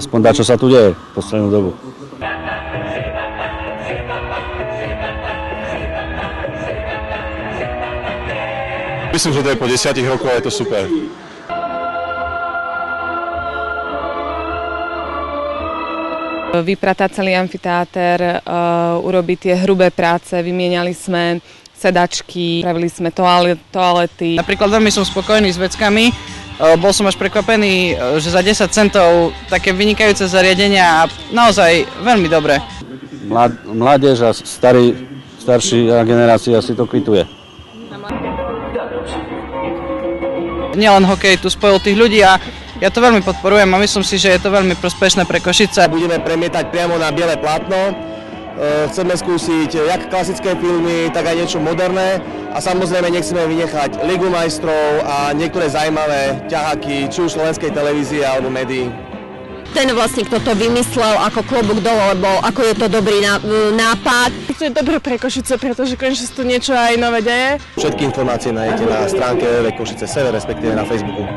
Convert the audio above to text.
aspoň dá, čo sa tu deje v poslednú dobu. Myslím, že to je po 10 rokoch a je to super. Vypratať celý amfiteáter, urobiť tie hrubé práce, vymieniali sme sedačky, pravili sme toalety. Napríklad veľmi som spokojný s veckami, bol som až prekvapený, že za 10 centov také vynikajúce zariadenia a naozaj veľmi dobré. Mládež a staršia generácia si to kvituje. Nielen hokej tu spojil tých ľudí a ja to veľmi podporujem a myslím si, že je to veľmi prospešné pre Košice. Budeme premietať priamo na biele plátno. Chceme skúsiť jak klasické filmy, tak aj niečo moderné a samozrejme nechceme vynechať Ligu majstrov a niektoré zaujímavé ťaháky, či už slovenskej televízie alebo médií. Ten vlastne, kto to vymyslel, ako klobúk dole, lebo ako je to dobrý nápad. To je dobré pre Košice, pretože konečne sa tu niečo aj nové deje. Všetky informácie nájdete na stránke www.košice.cz, respektíve na Facebooku.